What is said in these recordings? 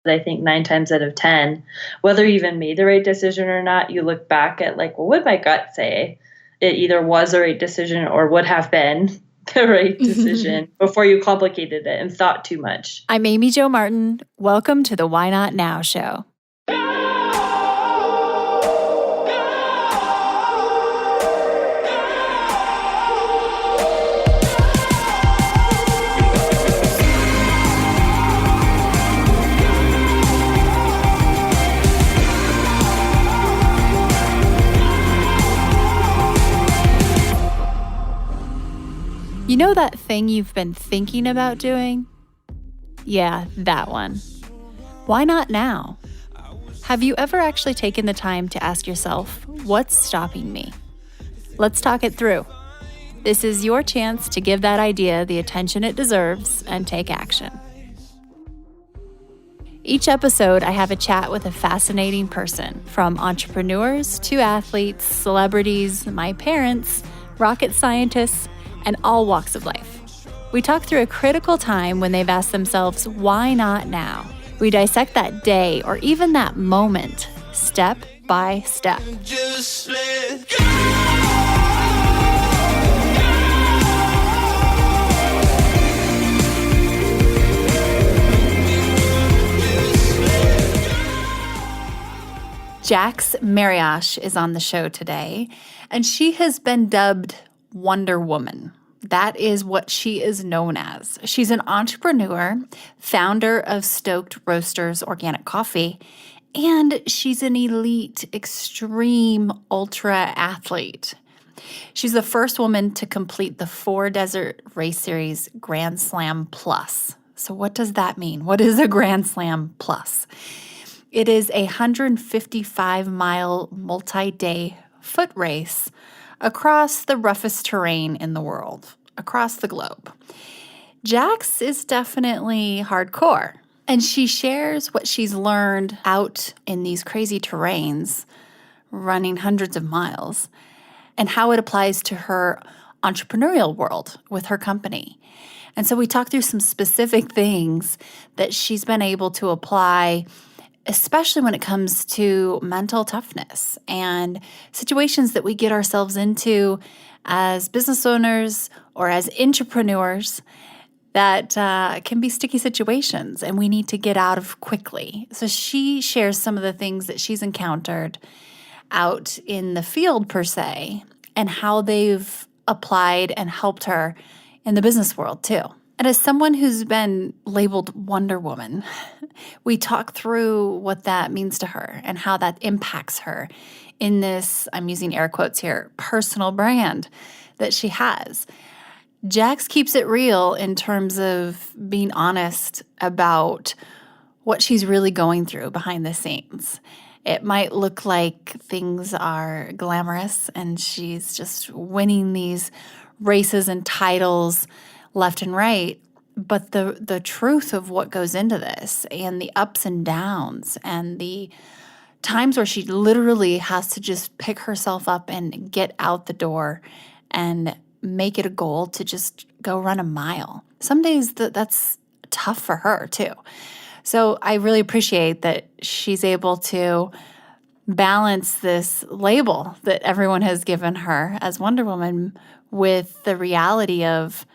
I think 9 times out of 10, whether you even made the right decision or not, you look back at like, well, what would my gut say? It either was the right decision or would have been the right decision before you complicated it and thought too much. I'm Amy Jo Martin. Welcome to the Why Not Now show. You know that thing you've been thinking about doing? Yeah, that one. Why not now? Have you ever actually taken the time to ask yourself, what's stopping me? Let's talk it through. This is your chance to give that idea the attention it deserves and take action. Each episode, I have a chat with a fascinating person, from entrepreneurs to athletes, celebrities, my parents, rocket scientists, and all walks of life. We talk through a critical time when they've asked themselves, why not now? We dissect that day or even that moment, step by step. Just let go. Jax Mariash is on the show today, and she has been dubbed Wonder Woman. That is what she is known as. She's an entrepreneur, founder of Stoked Roasters Organic Coffee, and she's an elite, extreme ultra athlete. She's the first woman to complete the 4 Desert Race Series Grand Slam Plus. So what does that mean? What is a Grand Slam Plus? It is a 155-mile multi-day foot race across the roughest terrain in the world, across the globe. Jax is definitely hardcore, and she shares what she's learned out in these crazy terrains, running hundreds of miles, and how it applies to her entrepreneurial world with her company. And so we talk through some specific things that she's been able to apply, especially when it comes to mental toughness and situations that we get ourselves into as business owners or as entrepreneurs that can be sticky situations and we need to get out of quickly. So she shares some of the things that she's encountered out in the field per se and how they've applied and helped her in the business world too. And as someone who's been labeled Wonder Woman, we talk through what that means to her and how that impacts her in this, I'm using air quotes here, personal brand that she has. Jax keeps it real in terms of being honest about what she's really going through behind the scenes. It might look like things are glamorous and she's just winning these races and titles left and right, but the truth of what goes into this and the ups and downs and the times where she literally has to just pick herself up and get out the door and make it a goal to just go run a mile. Some days that's tough for her too. So I really appreciate that she's able to balance this label that everyone has given her as Wonder Woman with the reality of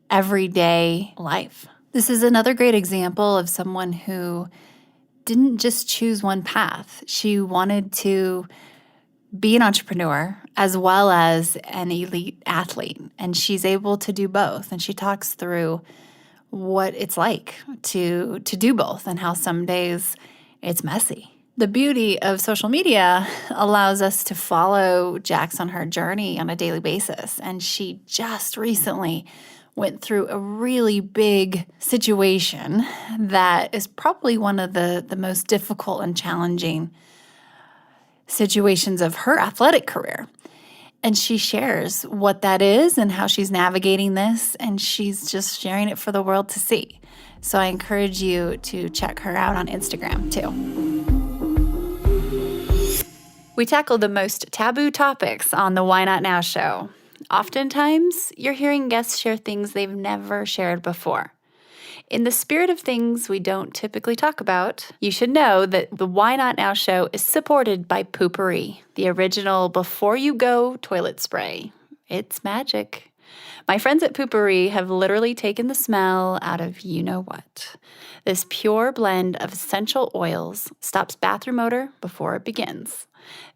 everyday life. This is another great example of someone who didn't just choose one path. She wanted to be an entrepreneur as well as an elite athlete, and she's able to do both. And she talks through what it's like to do both and how some days it's messy. The beauty of social media allows us to follow Jax on her journey on a daily basis, and she just recently went through a really big situation that is probably one of the most difficult and challenging situations of her athletic career. And she shares what that is and how she's navigating this, and she's just sharing it for the world to see. So I encourage you to check her out on Instagram too. We tackle the most taboo topics on the Why Not Now show. Oftentimes, you're hearing guests share things they've never shared before. In the spirit of things we don't typically talk about, you should know that the Why Not Now show is supported by Poopery, the original before you go toilet spray. It's magic. My friends at Poopery have literally taken the smell out of you-know-what. This pure blend of essential oils stops bathroom odor before it begins.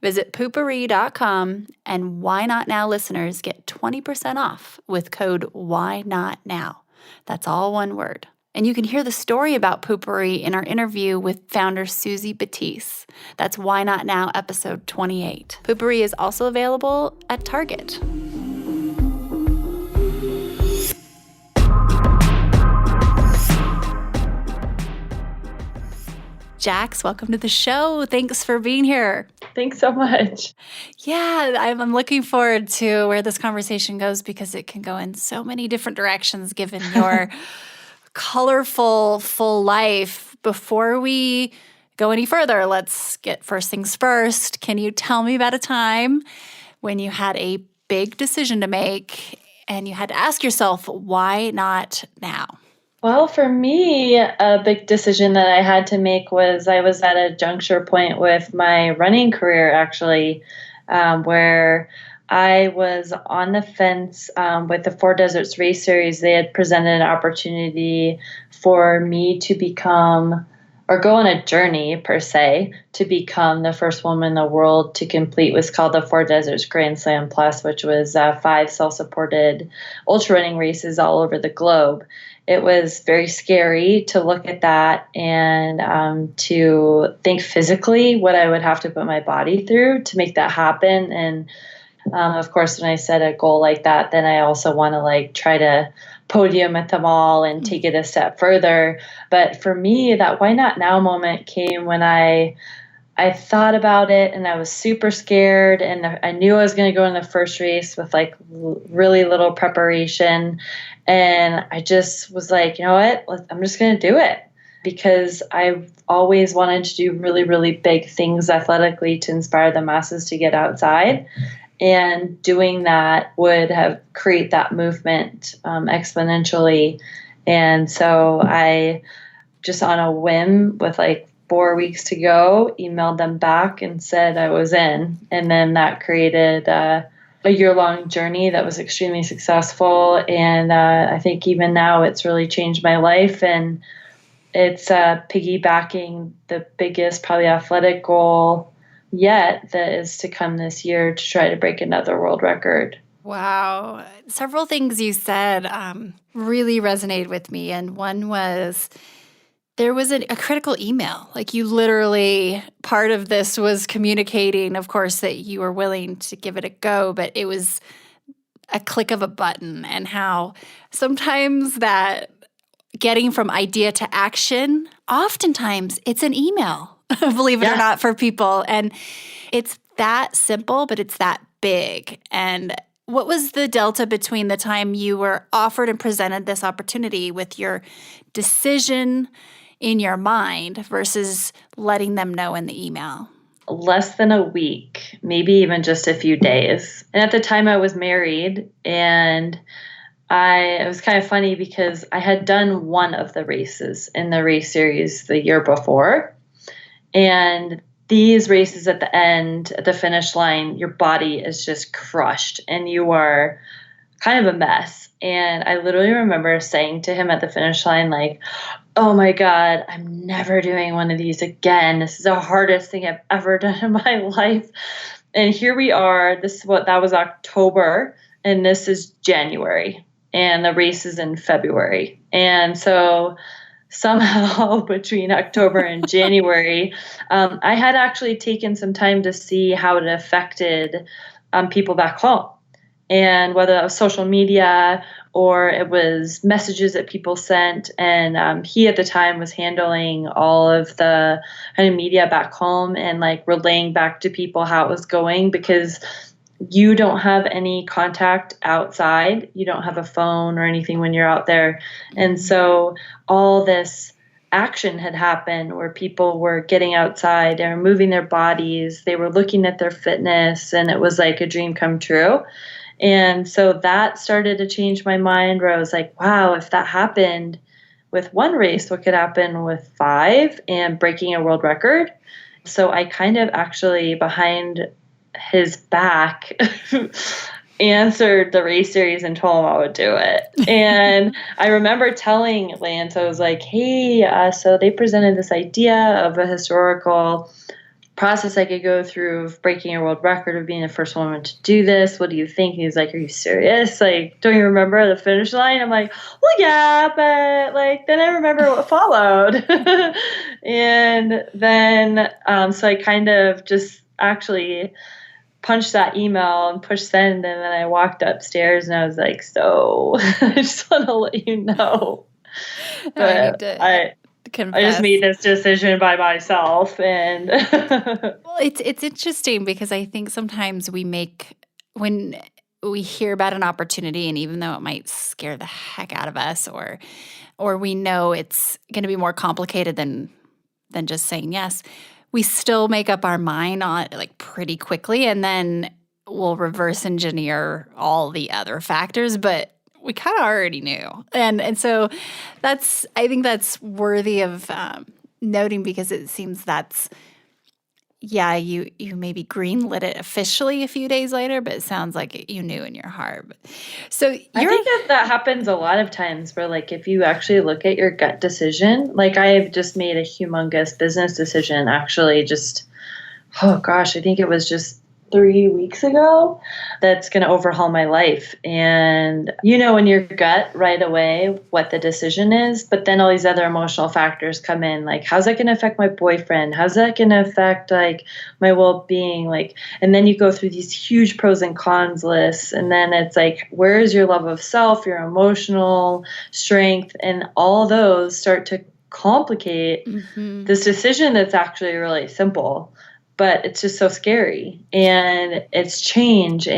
Visit poopery.com and Why Not Now listeners get 20% off with code Why Not Now. That's all one word. And you can hear the story about Poopery in our interview with founder Susie Batiste. That's Why Not Now episode 28. Poopery is also available at Target. Jax, welcome to the show. Thanks for being here. Thanks so much. Yeah, I'm looking forward to where this conversation goes because it can go in so many different directions given your colorful, full life. Before we go any further, let's get first things first. Can you tell me about a time when you had a big decision to make and you had to ask yourself, why not now? Well, for me, a big decision that I had to make was I was at a juncture point with my running career, actually, where I was on the fence with the Four Deserts Race Series. They had presented an opportunity for me to become, or go on a journey per se, to become the first woman in the world to complete what's called the Four Deserts Grand Slam Plus, which was 5 self-supported ultra running races all over the globe. It was very scary to look at that and to think physically what I would have to put my body through to make that happen. And of course, when I set a goal like that, then I also want to try to podium at them all and take it a step further. But for me, that why not now moment came when I thought about it and I was super scared and I knew I was going to go in the first race with really little preparation. And I just was like, you know what, I'm just going to do it because I've always wanted to do really, really big things athletically to inspire the masses to get outside. And doing that would have create that movement exponentially. And so I just on a whim with 4 weeks to go, emailed them back and said I was in. And then that created a year-long journey that was extremely successful. And I think even now it's really changed my life. And it's piggybacking the biggest probably athletic goal yet that is to come this year to try to break another world record. Wow. Several things you said really resonated with me. And one was there was a critical email. You literally, part of this was communicating, of course, that you were willing to give it a go, but it was a click of a button and how sometimes that getting from idea to action, oftentimes it's an email, believe it or not, for people. And it's that simple, but it's that big. And what was the delta between the time you were offered and presented this opportunity with your decision in your mind versus letting them know in the email? Less than a week, maybe even just a few days. And at the time I was married, and it was kind of funny because I had done one of the races in the race series the year before. And these races at the end, at the finish line, your body is just crushed and you are kind of a mess. And I literally remember saying to him at the finish line, oh my God, I'm never doing one of these again. This is the hardest thing I've ever done in my life. And here we are. That was October, and this is January, and the race is in February. And so somehow between October and January, I had actually taken some time to see how it affected people back home. And whether that was social media or it was messages that people sent. And he at the time was handling all of the kind of media back home and relaying back to people how it was going, because you don't have any contact outside. You don't have a phone or anything when you're out there. And so all this action had happened where people were getting outside, they were moving their bodies, they were looking at their fitness, and it was like a dream come true. And so that started to change my mind, where I was like, wow, if that happened, with one race what could happen with 5 and breaking a world record. So I kind of actually behind his back answered the race series and told him I would do it. And I remember telling Lance, I was like, hey, so they presented this idea of a historical process I could go through of breaking a world record of being the first woman to do this. What do you think? He was like, are you serious? Like, don't you remember the finish line? I'm like, well, yeah, but like, then I remember what followed. And then, so I kind of just actually punched that email and pushed send. And then I walked upstairs and I was like, so I just want to let you know. But I just made this decision by myself, and well, it's interesting because I think sometimes when we hear about an opportunity, and even though it might scare the heck out of us, or we know it's going to be more complicated than just saying yes, we still make up our mind on it like pretty quickly, and then we'll reverse engineer all the other factors, but we kind of already knew. And so I think that's worthy of noting, because it seems you maybe greenlit it officially a few days later, but it sounds like you knew in your heart. So I think that happens a lot of times where, like, if you actually look at your gut decision, like I've just made a humongous business decision, actually I think it was just 3 weeks ago, that's going to overhaul my life. And you know in your gut right away what the decision is, but then all these other emotional factors come in, like how's that going to affect my boyfriend? How's that going to affect like my well-being? Like, and then you go through these huge pros and cons lists, and then it's like, where is your love of self, your emotional strength, and all those start to complicate this decision that's actually really simple. But it's just so scary, and it's change,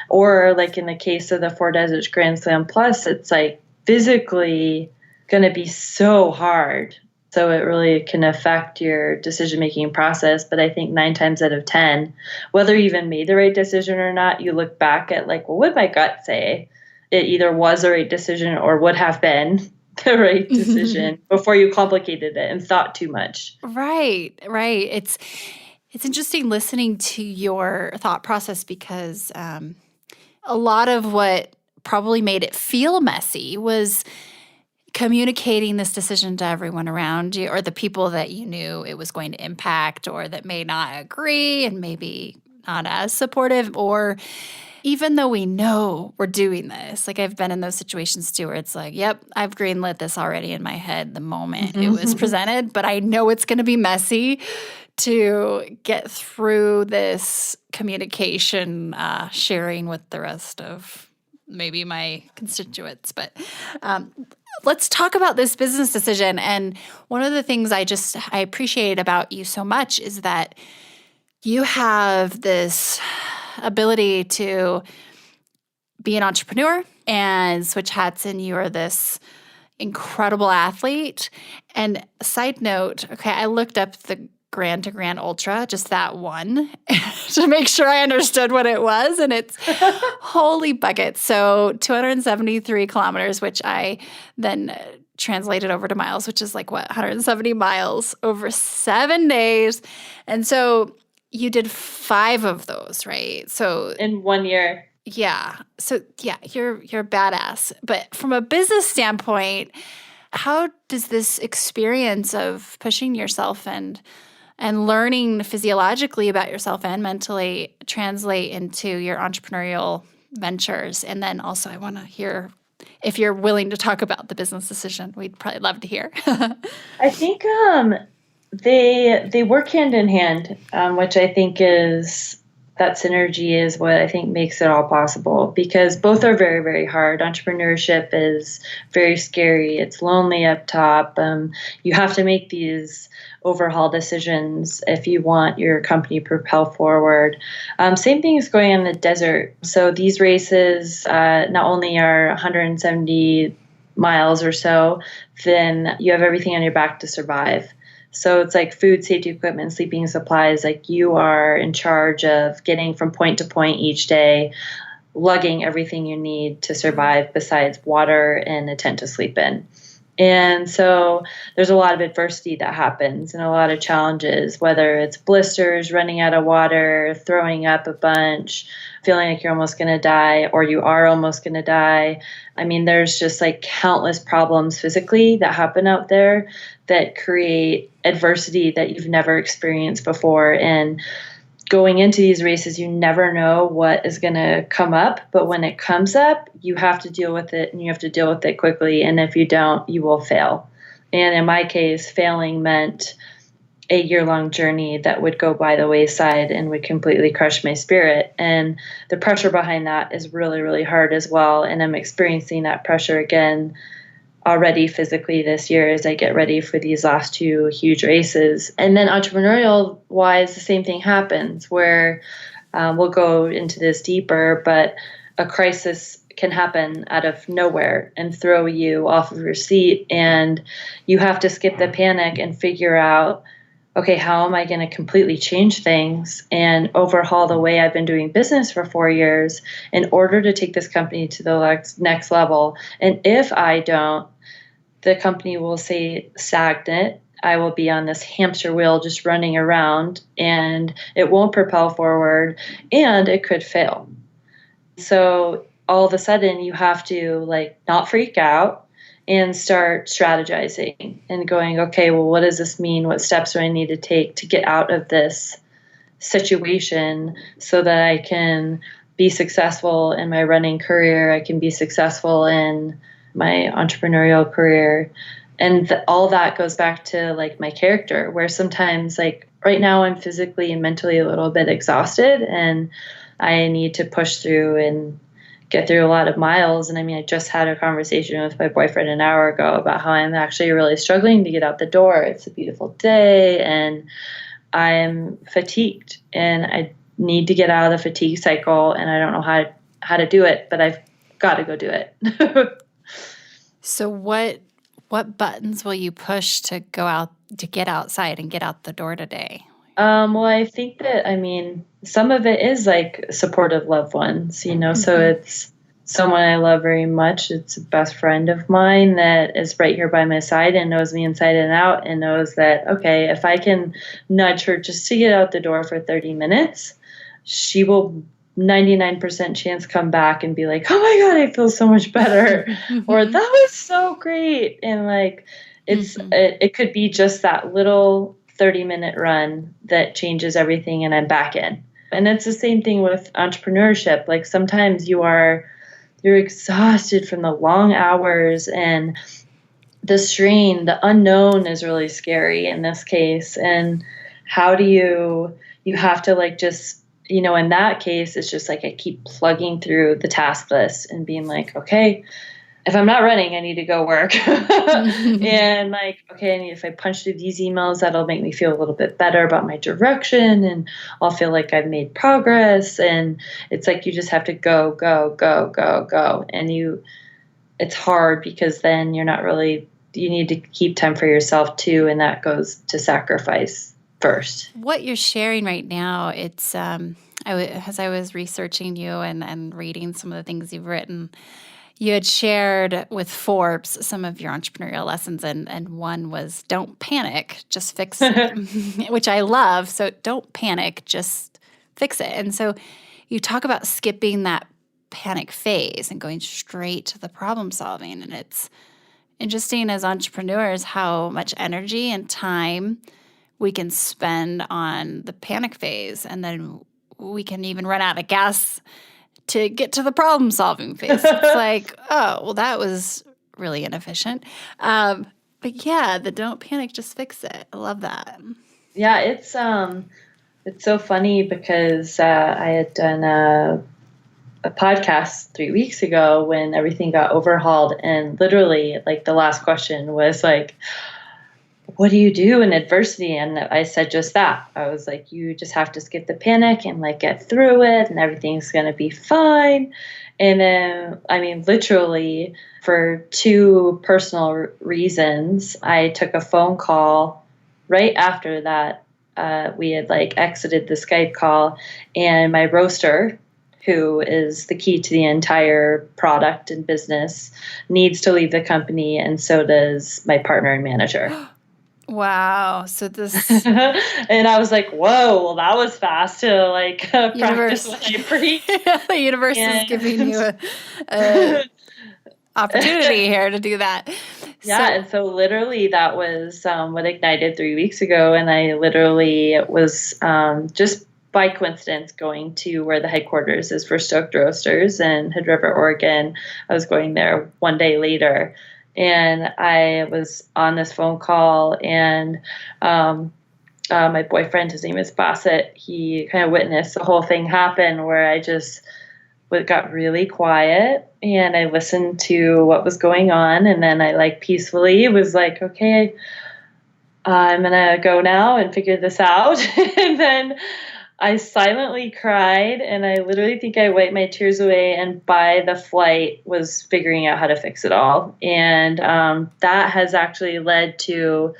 or like in the case of the 4 Deserts Grand Slam Plus, it's like physically going to be so hard. So it really can affect your decision-making process. But I think 9 times out of 10, whether you even made the right decision or not, you look back at like, well, what would my gut say? It either was the right decision or would have been the right decision before you complicated it and thought too much. Right. It's interesting listening to your thought process, because a lot of what probably made it feel messy was communicating this decision to everyone around you, or the people that you knew it was going to impact, or that may not agree and maybe not as supportive, or even though we know we're doing this, like I've been in those situations too, where it's like, yep, I've greenlit this already in my head the moment it was presented, but I know it's going to be messy to get through this communication, sharing with the rest of maybe my constituents. But let's talk about this business decision. And one of the things I appreciate about you so much is that you have this ability to be an entrepreneur and switch hats, and you are this incredible athlete. And side note, okay, I looked up the Grand to Grand Ultra, just that one, to make sure I understood what it was, and it's holy buckets. So 273 kilometers, which I then translated over to miles, which is like 170 miles over 7 days. And so you did 5 of those, right? So in 1 year. Yeah. So yeah, you're badass. But from a business standpoint, how does this experience of pushing yourself and learning physiologically about yourself and mentally translate into your entrepreneurial ventures? And then also I want to hear if you're willing to talk about the business decision. We'd probably love to hear. I think they work hand in hand, which I think that synergy is what I think makes it all possible, because both are very, very hard. Entrepreneurship is very scary. It's lonely up top. You have to make these overhaul decisions if you want your company to propel forward. Same thing is going on in the desert. So these races not only are 170 miles or so, then you have everything on your back to survive. So it's like food, safety equipment, sleeping supplies. Like you are in charge of getting from point to point each day, lugging everything you need to survive besides water and a tent to sleep in. And so there's a lot of adversity that happens and a lot of challenges, whether it's blisters, running out of water, throwing up a bunch, feeling like you're almost going to die or you are almost going to die. I mean, there's just like countless problems physically that happen out there that create adversity that you've never experienced before. And going into these races, you never know what is going to come up. But when it comes up, you have to deal with it and you have to deal with it quickly. And if you don't, you will fail. And in my case, failing meant a year-long journey that would go by the wayside and would completely crush my spirit. And the pressure behind that is really, really hard as well. And I'm experiencing that pressure again already physically this year as I get ready for these last two huge races. And then entrepreneurial wise, the same thing happens where we'll go into this deeper, but a crisis can happen out of nowhere and throw you off of your seat. And you have to skip the panic and figure out, okay, how am I going to completely change things and overhaul the way I've been doing business for 4 years in order to take this company to the next level? And if I don't, the company will stay stagnant. I will be on this hamster wheel just running around and it won't propel forward and it could fail. So all of a sudden you have to like not freak out and start strategizing and going, okay, well, what does this mean? What steps do I need to take to get out of this situation so that I can be successful in my running career? I can be successful in my entrepreneurial career. And all that goes back to like my character, where sometimes like right now I'm physically and mentally a little bit exhausted and I need to push through and get through a lot of miles. And I mean, I just had a conversation with my boyfriend an hour ago about how I'm actually really struggling to get out the door. It's a beautiful day and I'm fatigued and I need to get out of the fatigue cycle and I don't know how to do it, but I've got to go do it. So what buttons will you push to go out, to get outside and get out the door today? Well, I think that, I mean, some of it is like supportive loved ones, so it's someone I love very much. It's a best friend of mine that is right here by my side and knows me inside and out and knows that, okay, if I can nudge her just to get out the door for 30 minutes, she will 99% chance come back and be like, oh my God, I feel so much better. Or that was so great. And like, it could be just that little 30-minute run that changes everything and I'm back in. And it's the same thing with entrepreneurship. Like sometimes you're exhausted from the long hours and the strain, the unknown is really scary in this case. And how do you have to like just, in that case, it's just like I keep plugging through the task list and being like, okay, if I'm not running, I need to go work. And like, okay, if I punch through these emails, that'll make me feel a little bit better about my direction and I'll feel like I've made progress. And it's like you just have to go, go, go, go, go. And it's hard because then you're not really, you need to keep time for yourself too. And that goes to sacrifice first. What you're sharing right now, it's as I was researching you and reading some of the things you've written, you had shared with Forbes some of your entrepreneurial lessons, and one was don't panic, just fix it, which I love. So don't panic, just fix it. And so you talk about skipping that panic phase and going straight to the problem solving. And it's interesting as entrepreneurs how much energy and time we can spend on the panic phase, and then we can even run out of gas to get to the problem-solving phase. It's like, oh, well, that was really inefficient. But yeah, the don't panic, just fix it. I love that. Yeah, it's so funny because I had done a podcast 3 weeks ago when everything got overhauled, and literally, like, the last question was like, what do you do in adversity? And I said just that. I was like, you just have to skip the panic and like get through it and everything's going to be fine. And then, I mean, literally for 2 personal reasons, I took a phone call right after that. We had like exited the Skype call, and my roaster, who is the key to the entire product and business, needs to leave the company, and so does my partner and manager. Wow. So this And I was like, whoa, well, that was fast to like practice what I preach. The universe is giving you a opportunity here to do that. Yeah, and so literally that was what ignited 3 weeks ago, and I literally was just by coincidence going to where the headquarters is for Stoked Roasters in Hood River, Oregon. I was going there one day later, and I was on this phone call, and my boyfriend, his name is Bassett, he kind of witnessed the whole thing happen where I just got really quiet and I listened to what was going on, and then I like peacefully was like, okay, I'm gonna go now and figure this out. And then I silently cried, and I literally think I wiped my tears away, and by the flight was figuring out how to fix it all. And that has actually led to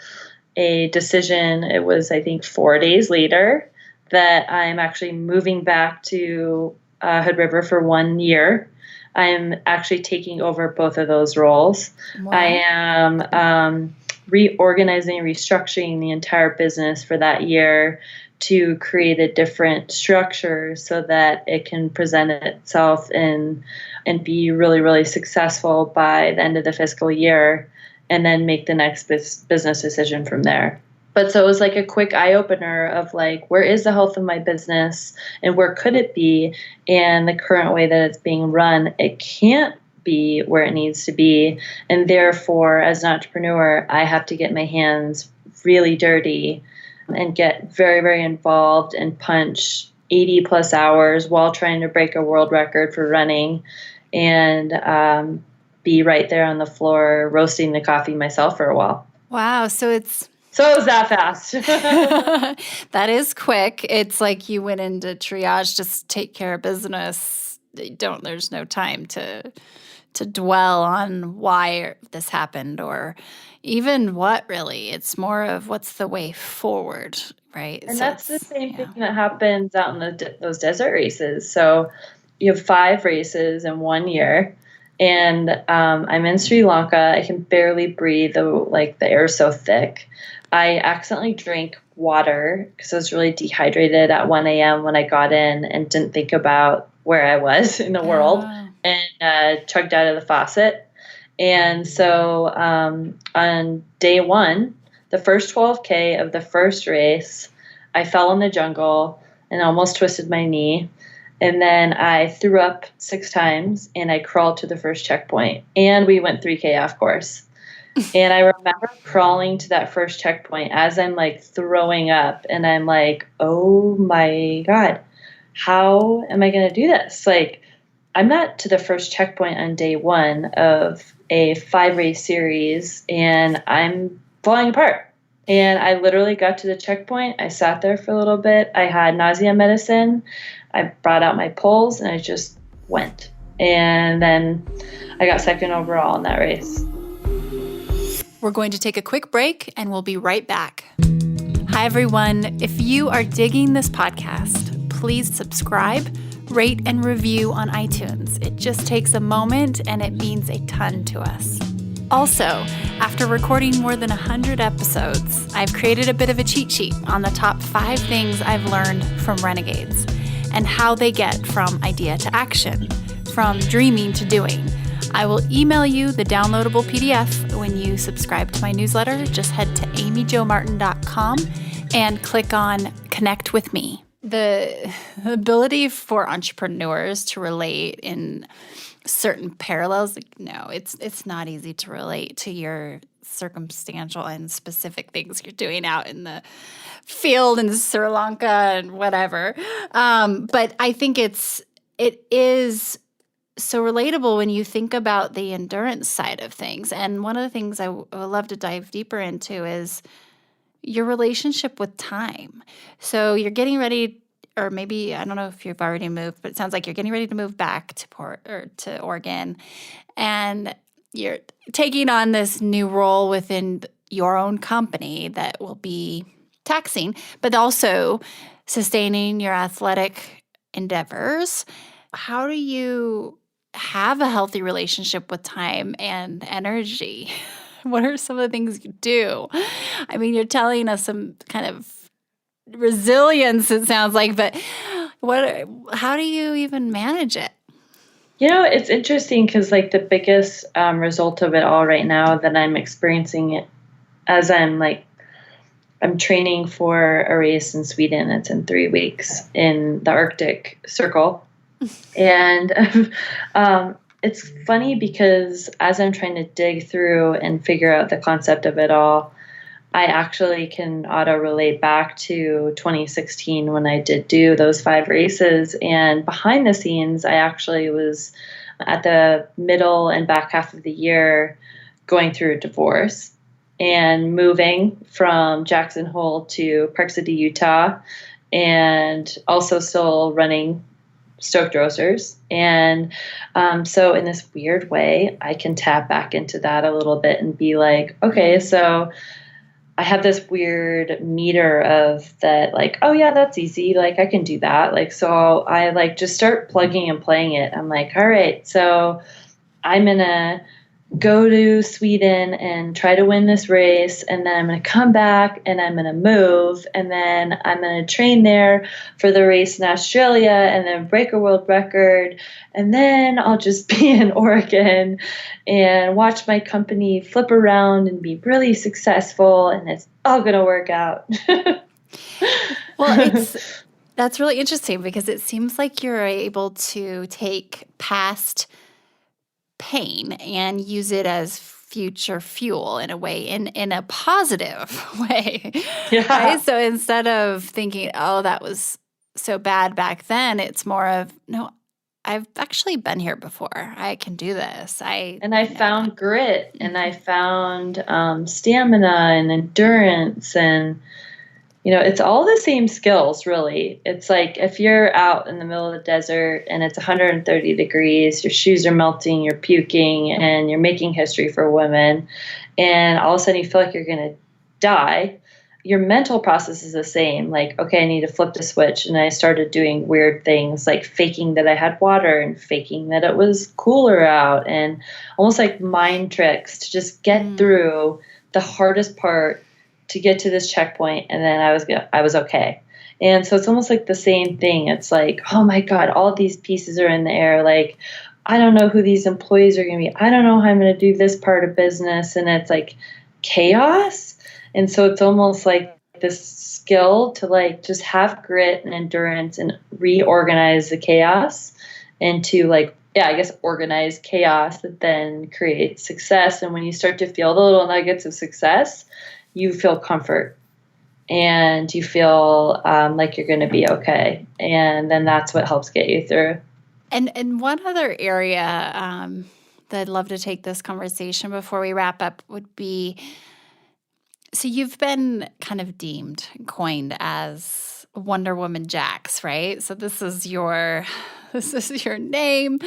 a decision. It was, I think, 4 days later that I'm actually moving back to Hood River for 1 year. I'm actually taking over both of those roles. Wow. I am reorganizing, restructuring the entire business for that year to create a different structure so that it can present itself and be really, really successful by the end of the fiscal year, and then make the next business decision from there. But so it was like a quick eye-opener of like, where is the health of my business and where could it be? And the current way that it's being run, it can't be where it needs to be. And therefore, as an entrepreneur, I have to get my hands really dirty and get very, very involved and punch 80 plus hours while trying to break a world record for running, and be right there on the floor roasting the coffee myself for a while. Wow. So it was that fast. That is quick. It's like you went into triage, just take care of business. There's no time to dwell on why this happened or even what really. It's more of what's the way forward, right? And so that's the same thing that happens out in those desert races. So you have 5 races in 1 year. And I'm in Sri Lanka. I can barely breathe. The air is so thick. I accidentally drank water because I was really dehydrated at 1 a.m. when I got in and didn't think about where I was in the world, and chugged out of the faucet. And so on day 1, the first 12K of the first race, I fell in the jungle and almost twisted my knee. And then I threw up 6 times and I crawled to the first checkpoint, and we went 3K off course. And I remember crawling to that first checkpoint as I'm like throwing up, and I'm like, oh my God, how am I going to do this? Like, I'm not to the first checkpoint on day 1 of a 5-race series, and I'm falling apart. And I literally got to the checkpoint. I sat there for a little bit. I had nausea medicine. I brought out my poles, and I just went. And then I got second overall in that race. We're going to take a quick break, and we'll be right back. Hi, everyone. If you are digging this podcast, please subscribe, rate, and review on iTunes. It just takes a moment, and it means a ton to us. Also, after recording more than 100 episodes, I've created a bit of a cheat sheet on the top 5 things I've learned from renegades and how they get from idea to action, from dreaming to doing. I will email you the downloadable PDF when you subscribe to my newsletter. Just head to amyjomartin.com and click on Connect with Me. The ability for entrepreneurs to relate in certain parallels, no, it's not easy to relate to your circumstantial and specific things you're doing out in the field in Sri Lanka and whatever. But I think it is so relatable when you think about the endurance side of things. And one of the things I would love to dive deeper into is your relationship with time. So you're getting ready, or maybe, I don't know if you've already moved, but it sounds like you're getting ready to move back to Oregon. And you're taking on this new role within your own company that will be taxing, but also sustaining your athletic endeavors. how do you have a healthy relationship with time and energy? What are some of the things you do? I mean, you're telling us some kind of resilience, it sounds like, but how do you even manage it? It's interesting because like the biggest result of it all right now that I'm experiencing it as I'm training for a race in Sweden. It's in 3 weeks in the Arctic Circle. And it's funny because as I'm trying to dig through and figure out the concept of it all, I actually can auto-relate back to 2016 when I did do those 5 races. And behind the scenes, I actually was at the middle and back half of the year going through a divorce and moving from Jackson Hole to Park City, Utah, and also still running Stoked Rosers. And so in this weird way, I can tap back into that a little bit and be like, okay, so I have this weird meter of that, like, oh yeah, that's easy. Like I can do that. Like, so I like just start plugging and playing it. I'm like, all right, so I'm going to go to Sweden and try to win this race. And then I'm going to come back and I'm going to move. And then I'm going to train there for the race in Australia and then break a world record. And then I'll just be in Oregon and watch my company flip around and be really successful. And it's all going to work out. Well, that's really interesting because it seems like you're able to take past pain and use it as future fuel in a way, in a positive way. Yeah. Right? So instead of thinking, oh, that was so bad back then, it's more of, no, I've actually been here before. I can do this. I found grit and I found stamina and endurance and it's all the same skills, really. It's like if you're out in the middle of the desert and it's 130 degrees, your shoes are melting, you're puking, and you're making history for women, and all of a sudden you feel like you're going to die, your mental process is the same. Like, okay, I need to flip the switch. And I started doing weird things like faking that I had water and faking that it was cooler out and almost like mind tricks to just get through the hardest part to get to this checkpoint, and then I was okay. And so it's almost like the same thing. It's like, oh my God, all these pieces are in the air. Like, I don't know who these employees are going to be. I don't know how I'm going to do this part of business. And it's like chaos. And so it's almost like this skill to like just have grit and endurance and reorganize the chaos into like, yeah, I guess organize chaos that then creates success. And when you start to feel the little nuggets of success, you feel comfort and you feel like you're going to be okay. And then that's what helps get you through. And one other area that I'd love to take this conversation before we wrap up would be, so you've been kind of coined as Wonder Woman Jax, right? So this is your name.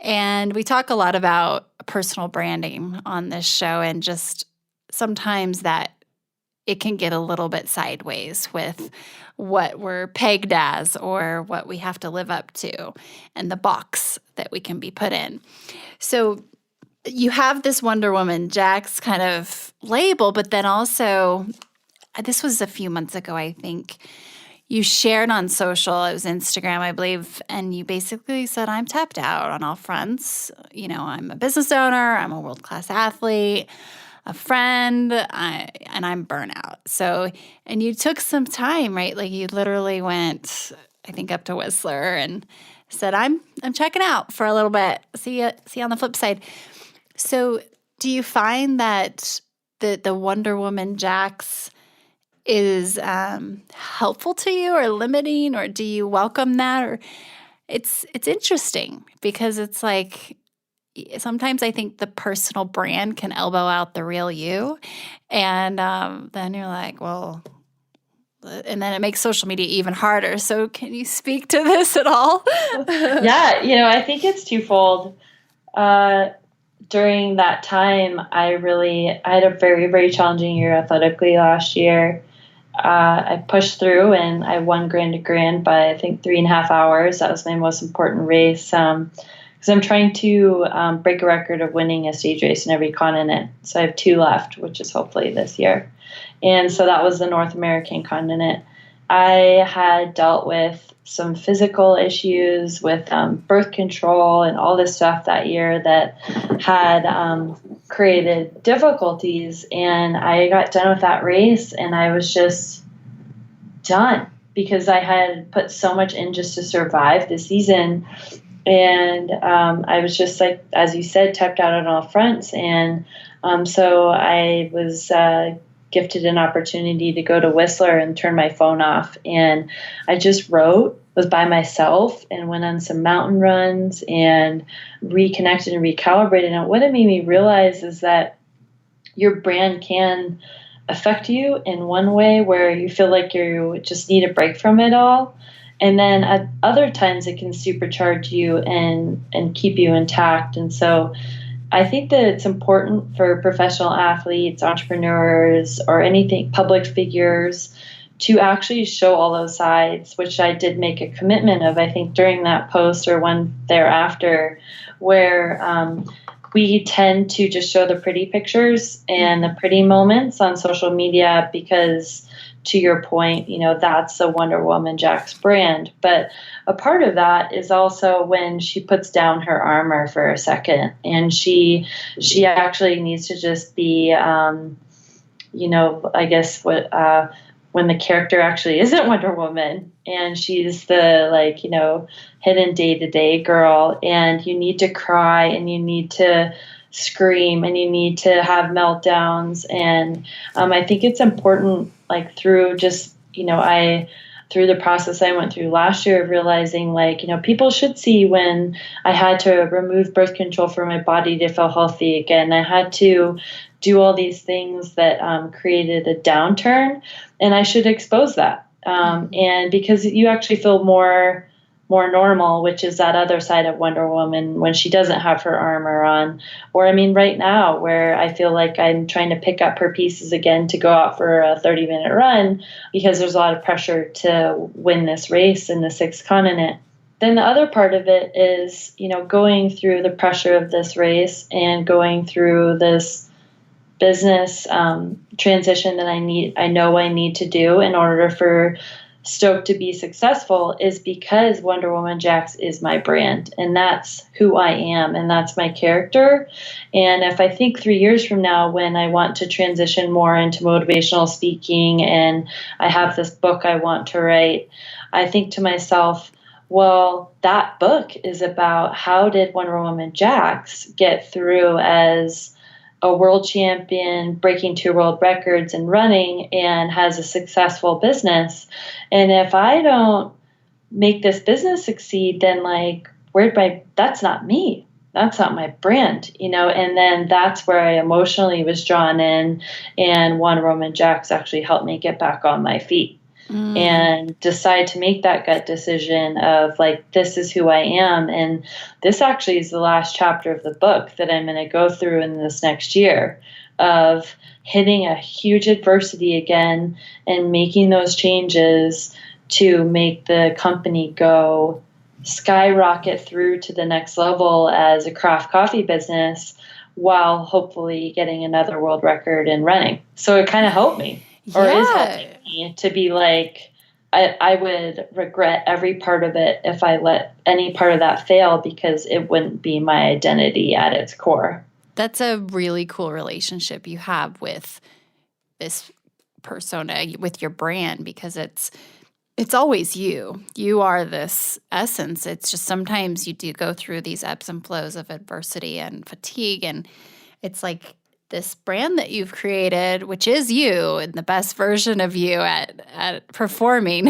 And we talk a lot about personal branding on this show, and just sometimes that it can get a little bit sideways with what we're pegged as or what we have to live up to and the box that we can be put in. So you have this Wonder Woman Jax kind of label, but then also, this was a few months ago, I think, you shared on social, it was Instagram, I believe, and you basically said, I'm tapped out on all fronts. I'm a business owner, I'm a world-class athlete, a friend, and I'm burnout. So, and you took some time, right? Like you literally went, I think, up to Whistler and said, I'm checking out for a little bit. See you on the flip side. So do you find that the Wonder Woman Jax is helpful to you or limiting, or do you welcome that? Or it's interesting because it's like, sometimes I think the personal brand can elbow out the real you. And then you're like, well, and then it makes social media even harder. So can you speak to this at all? Yeah, I think it's twofold. During that time, I had a very, very challenging year athletically last year. I pushed through and I won Grand to Grand by, I think, 3.5 hours. That was my most important race. Because I'm trying to break a record of winning a stage race in every continent. So I have 2 left, which is hopefully this year. And so that was the North American continent. I had dealt with some physical issues with birth control and all this stuff that year that had created difficulties. And I got done with that race and I was just done because I had put so much in just to survive the season. And I was just like, as you said, tapped out on all fronts. And so I was gifted an opportunity to go to Whistler and turn my phone off. And I just wrote, was by myself, and went on some mountain runs and reconnected and recalibrated. And what it made me realize is that your brand can affect you in one way where you feel like you just need a break from it all. And then at other times it can supercharge you and keep you intact. And so I think that it's important for professional athletes, entrepreneurs, or anything, public figures, to actually show all those sides, which I did make a commitment of, I think, during that post or one thereafter, where we tend to just show the pretty pictures and the pretty moments on social media because, to your point, that's the Wonder Woman Jax brand. But a part of that is also when she puts down her armor for a second and she actually needs to just be, I guess when the character actually isn't Wonder Woman and she's the hidden day-to-day girl, and you need to cry and you need to scream and you need to have meltdowns. And I think it's important, through just, through the process I went through last year of realizing, people should see when I had to remove birth control from my body to feel healthy again. I had to do all these things that created a downturn, and I should expose that. And because you actually feel more normal, which is that other side of Wonder Woman when she doesn't have her armor on. Or right now where I feel like I'm trying to pick up her pieces again to go out for a 30-minute run because there's a lot of pressure to win this race in the 6th continent. Then the other part of it is, going through the pressure of this race and going through this business transition that I know I need to do in order for Stoke to be successful, is because Wonder Woman Jax is my brand, and that's who I am, and that's my character. And if I think 3 years from now, when I want to transition more into motivational speaking and I have this book I want to write, I think to myself, well, that book is about how did Wonder Woman Jax get through as a world champion, breaking 2 world records and running, and has a successful business. And if I don't make this business succeed, then that's not me. That's not my brand, and then that's where I emotionally was drawn in, and Wonder Woman Jax actually helped me get back on my feet. And decide to make that gut decision of this is who I am. And this actually is the last chapter of the book that I'm going to go through in this next year, of hitting a huge adversity again and making those changes to make the company go skyrocket through to the next level as a craft coffee business, while hopefully getting another world record in running. So it kind of helped me. Or is helping me to be I would regret every part of it if I let any part of that fail, because it wouldn't be my identity at its core. That's a really cool relationship you have with this persona, with your brand, because it's always you. You are this essence. It's just sometimes you do go through these ebbs and flows of adversity and fatigue, and it's like this brand that you've created, which is you and the best version of you at performing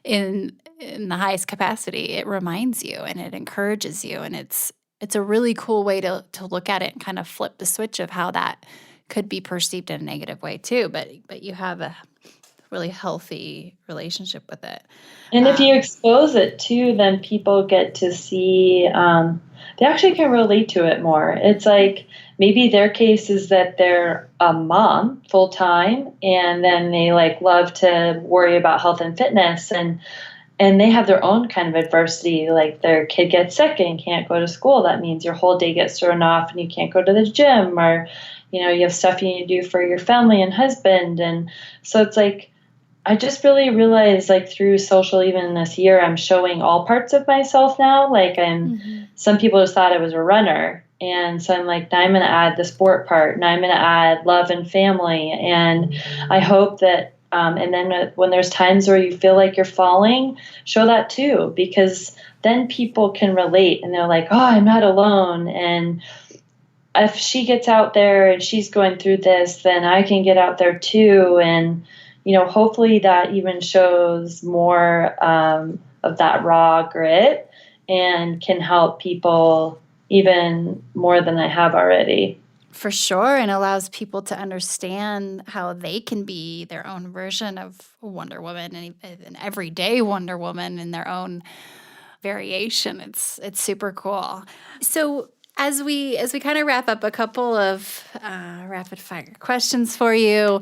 in the highest capacity. It reminds you and it encourages you, and it's a really cool way to look at it and kind of flip the switch of how that could be perceived in a negative way too. But you have a really healthy relationship with it. And if you expose it too, then people get to see they actually can relate to it more. It's like maybe their case is that they're a mom full time, and then they like love to worry about health and fitness, and they have their own kind of adversity, like their kid gets sick and can't go to school. That means your whole day gets thrown off and you can't go to the gym, or, you know, you have stuff you need to do for your family and husband. And so it's like, I just really realized, like, through social, even this year, I'm showing all parts of myself now. Like, some people just thought I was a runner. And so I'm like, now I'm going to add the sport part. Now I'm going to add love and family. And I hope that, and then when there's times where you feel like you're falling, show that too, because then people can relate and they're like, oh, I'm not alone. And if she gets out there and she's going through this, then I can get out there too. And, you know, hopefully that even shows more of that raw grit and can help people even more than I have already. For sure, and allows people to understand how they can be their own version of Wonder Woman and an everyday Wonder Woman in their own variation. It's super cool. So as we kind of wrap up, a couple of rapid fire questions for you.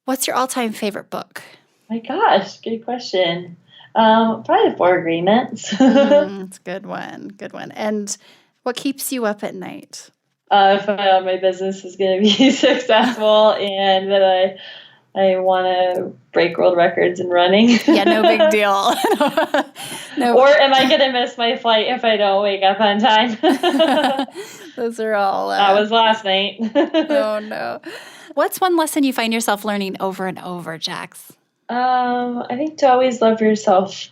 What's your all-time favorite book? My gosh, good question. Probably The Four Agreements. It's a good one. Good one. And what keeps you up at night? If my business is going to be successful and that I want to break world records in running. Yeah, no big deal. No. Or am I going to miss my flight if I don't wake up on time? Those are all... that was last night. Oh, no. What's one lesson you find yourself learning over and over, Jax? I think to always love yourself.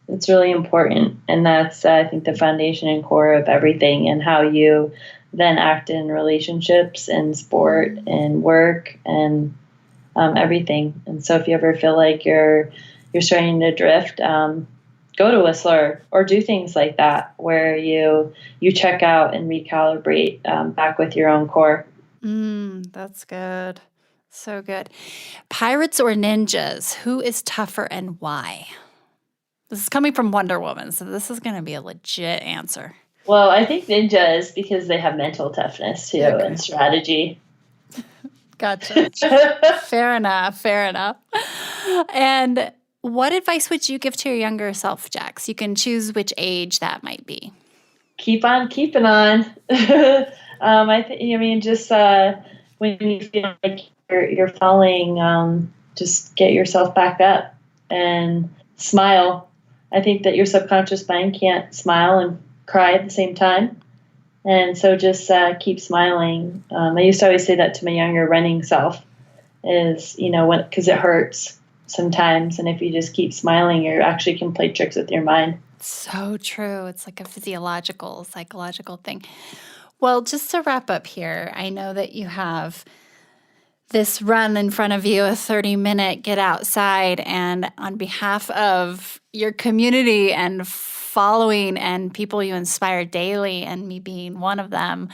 It's really important. And that's, I think, the foundation and core of everything, and how you then act in relationships and sport and work and everything. And so if you ever feel like you're starting to drift, go to Whistler or do things like that where you check out and recalibrate back with your own core. That's good. So good. Pirates or ninjas? Who is tougher and why? This is coming from Wonder Woman, so this is going to be a legit answer. Well, I think ninjas because they have mental toughness too, okay, and strategy. Gotcha. Fair enough. And what advice would you give to your younger self, Jax? You can choose which age that might be. Keep on keeping on. Just when you feel like you're falling, just get yourself back up and smile. I think that your subconscious mind can't smile and cry at the same time. And so just keep smiling. I used to always say that to my younger running self is, because it hurts sometimes. And if you just keep smiling, you actually can play tricks with your mind. So true. It's like a physiological, psychological thing. Well, just to wrap up here, I know that you have this run in front of you, a 30-minute get outside, and on behalf of your community and following and people you inspire daily, and me being one of them,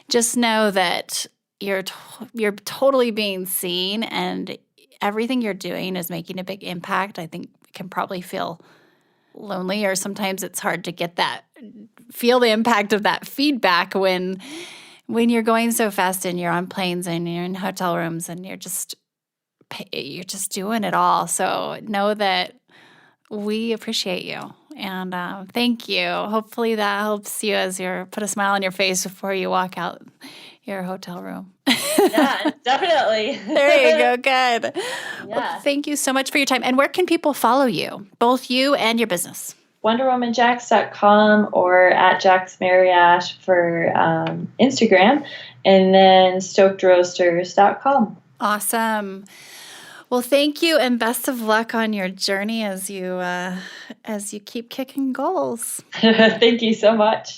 just know that you're totally being seen, and everything you're doing is making a big impact. I think it can probably feel lonely, or sometimes it's hard to feel the impact of that feedback when you're going so fast and you're on planes and you're in hotel rooms and you're just doing it all. So know that we appreciate you, and thank you. Hopefully that helps you as you put a smile on your face before you walk out your hotel room. Yeah, definitely. There you go. Good. Yeah. Well, thank you so much for your time. And where can people follow you, both you and your business? WonderWomanJax.com or at Jax Mariash for Instagram, and then StokedRoasters.com. Awesome. Well, thank you, and best of luck on your journey as you keep kicking goals. Thank you so much.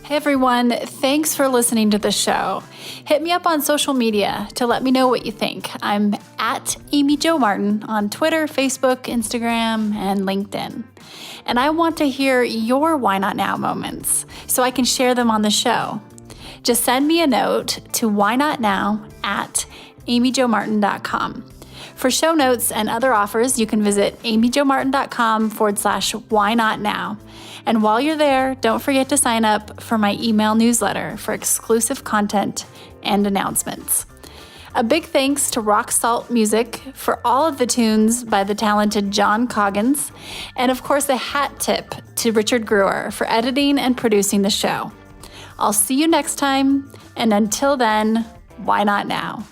Hey everyone, thanks for listening to the show. Hit me up on social media to let me know what you think. I'm at Amy Jo Martin on Twitter, Facebook, Instagram, and LinkedIn. And I want to hear your Why Not Now moments so I can share them on the show. Just send me a note to whynotnow@amyjomartin.com. For show notes and other offers, you can visit amyjomartin.com/why not now. And while you're there, don't forget to sign up for my email newsletter for exclusive content and announcements. A big thanks to Rock Salt Music for all of the tunes by the talented John Coggins, and of course a hat tip to Richard Brewer for editing and producing the show. I'll see you next time, and until then, why not now?